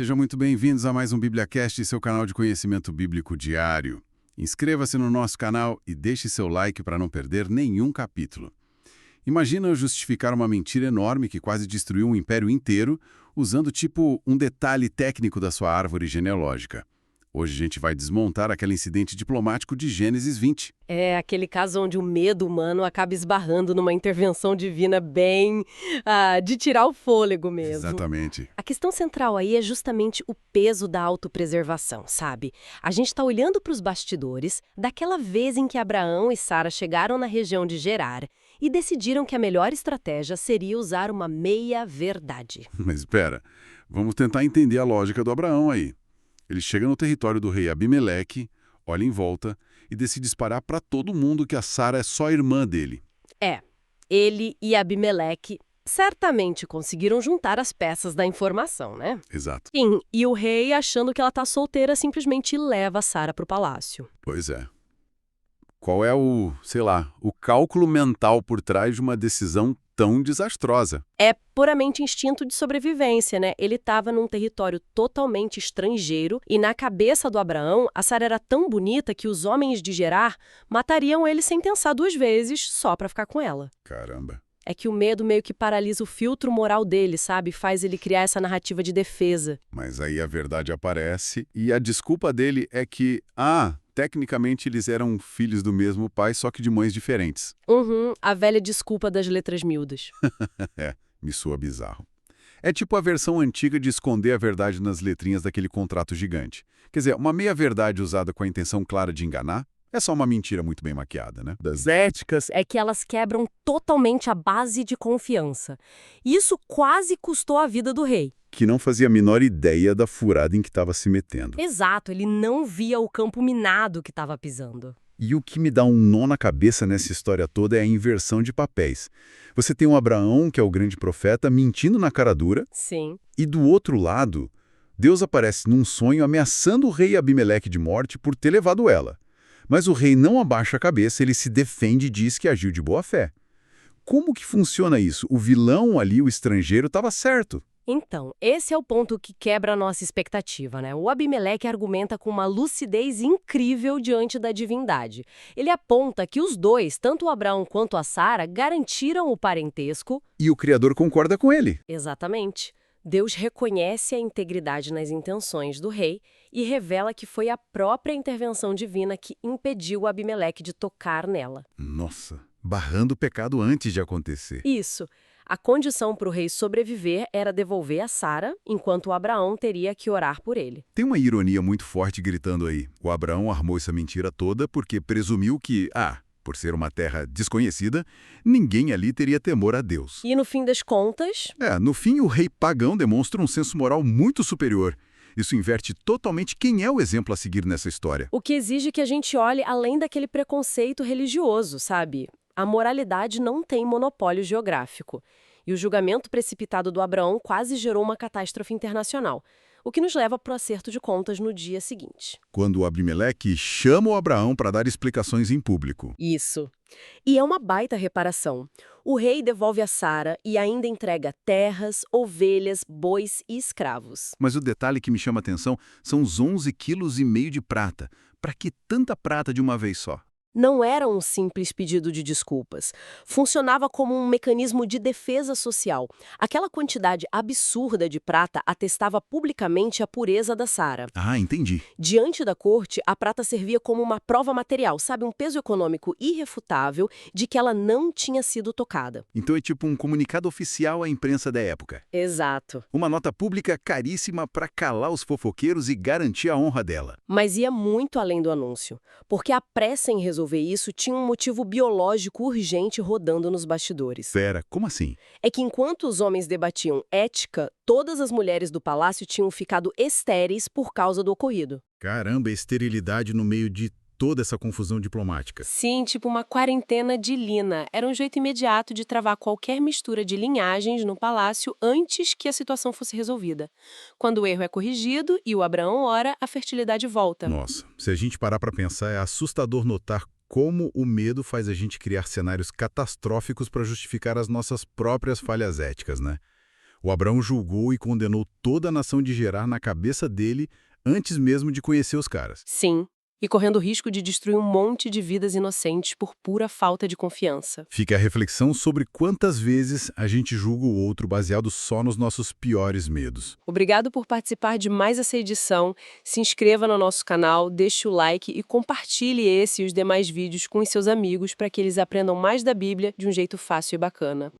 Sejam muito bem-vindos a mais um BíbliaCast, seu canal de conhecimento bíblico diário. Inscreva-se no nosso canal e deixe seu like para não perder nenhum capítulo. Imagina justificar uma mentira enorme que quase destruiu um império inteiro, usando tipo um detalhe técnico da sua árvore genealógica. Hoje a gente vai desmontar aquele incidente diplomático de Gênesis 20. É aquele caso onde o medo humano acaba esbarrando numa intervenção divina bem de tirar o fôlego mesmo. Exatamente. A questão central aí é justamente o peso da autopreservação, sabe? A gente está olhando para os bastidores daquela vez em que Abraão e Sara chegaram na região de Gerar e decidiram que a melhor estratégia seria usar uma meia-verdade. Mas espera, vamos tentar entender a lógica do Abraão aí. Ele chega no território do rei Abimeleque, olha em volta e decide disparar para todo mundo que a Sara é só irmã dele. Ele e Abimeleque certamente conseguiram juntar as peças da informação, né? Exato. Sim, e o rei, achando que ela tá solteira, simplesmente leva Sara pro palácio. Pois é. Qual é o cálculo mental por trás de uma decisão tão desastrosa? É puramente instinto de sobrevivência, né? Ele estava num território totalmente estrangeiro e na cabeça do Abraão, a Sara era tão bonita que os homens de Gerar matariam ele sem pensar duas vezes só pra ficar com ela. Caramba. É que o medo meio que paralisa o filtro moral dele, sabe? Faz ele criar essa narrativa de defesa. Mas aí a verdade aparece e a desculpa dele é que, tecnicamente eles eram filhos do mesmo pai, só que de mães diferentes. A velha desculpa das letras miúdas. Me soa bizarro. É tipo a versão antiga de esconder a verdade nas letrinhas daquele contrato gigante. Quer dizer, uma meia-verdade usada com a intenção clara de enganar é só uma mentira muito bem maquiada, né? Das éticas. É que elas quebram totalmente a base de confiança. Isso quase custou a vida do rei. Que não fazia a menor ideia da furada em que estava se metendo. Exato, ele não via o campo minado que estava pisando. E o que me dá um nó na cabeça nessa história toda é a inversão de papéis. Você tem o Abraão, que é o grande profeta, mentindo na cara dura, Sim. e do outro lado, Deus aparece num sonho ameaçando o rei Abimeleque de morte por ter levado ela. Mas o rei não abaixa a cabeça, ele se defende e diz que agiu de boa fé. Como que funciona isso? O vilão ali, o estrangeiro, estava certo. Então, esse é o ponto que quebra a nossa expectativa, né? O Abimeleque argumenta com uma lucidez incrível diante da divindade. Ele aponta que os dois, tanto o Abraão quanto a Sara, garantiram o parentesco. E o Criador concorda com ele. Exatamente. Deus reconhece a integridade nas intenções do rei e revela que foi a própria intervenção divina que impediu Abimeleque de tocar nela. Nossa, barrando o pecado antes de acontecer. Isso. A condição para o rei sobreviver era devolver a Sara, enquanto o Abraão teria que orar por ele. Tem uma ironia muito forte gritando aí. O Abraão armou essa mentira toda porque presumiu que, por ser uma terra desconhecida, ninguém ali teria temor a Deus. E no fim das contas... No fim, o rei pagão demonstra um senso moral muito superior. Isso inverte totalmente quem é o exemplo a seguir nessa história. O que exige que a gente olhe além daquele preconceito religioso, sabe? A moralidade não tem monopólio geográfico. E o julgamento precipitado do Abraão quase gerou uma catástrofe internacional, o que nos leva para o acerto de contas no dia seguinte. Quando o Abimeleque chama o Abraão para dar explicações em público. Isso. E é uma baita reparação. O rei devolve a Sara e ainda entrega terras, ovelhas, bois e escravos. Mas o detalhe que me chama a atenção são os 11,5 quilos de prata. Para que tanta prata de uma vez só? Não era um simples pedido de desculpas. Funcionava como um mecanismo de defesa social. Aquela quantidade absurda de prata atestava publicamente a pureza da Sara. Entendi. Diante da corte, a prata servia como uma prova material, sabe, um peso econômico irrefutável de que ela não tinha sido tocada. Então é tipo um comunicado oficial à imprensa da época. Exato. Uma nota pública caríssima para calar os fofoqueiros e garantir a honra dela. Mas ia muito além do anúncio, porque a pressa em resolver isso tinha um motivo biológico urgente rodando nos bastidores. Pera, como assim? É que enquanto os homens debatiam ética, todas as mulheres do palácio tinham ficado estéreis por causa do ocorrido. Caramba, esterilidade no meio de toda essa confusão diplomática. Sim, tipo uma quarentena de lina. Era um jeito imediato de travar qualquer mistura de linhagens no palácio antes que a situação fosse resolvida. Quando o erro é corrigido e o Abraão ora, a fertilidade volta. Nossa, se a gente parar para pensar, é assustador notar como o medo faz a gente criar cenários catastróficos para justificar as nossas próprias falhas éticas, né? O Abraão julgou e condenou toda a nação de Gerar na cabeça dele antes mesmo de conhecer os caras. Sim, e correndo o risco de destruir um monte de vidas inocentes por pura falta de confiança. Fica a reflexão sobre quantas vezes a gente julga o outro baseado só nos nossos piores medos. Obrigado por participar de mais essa edição. Se inscreva no nosso canal, deixe o like e compartilhe esse e os demais vídeos com os seus amigos para que eles aprendam mais da Bíblia de um jeito fácil e bacana.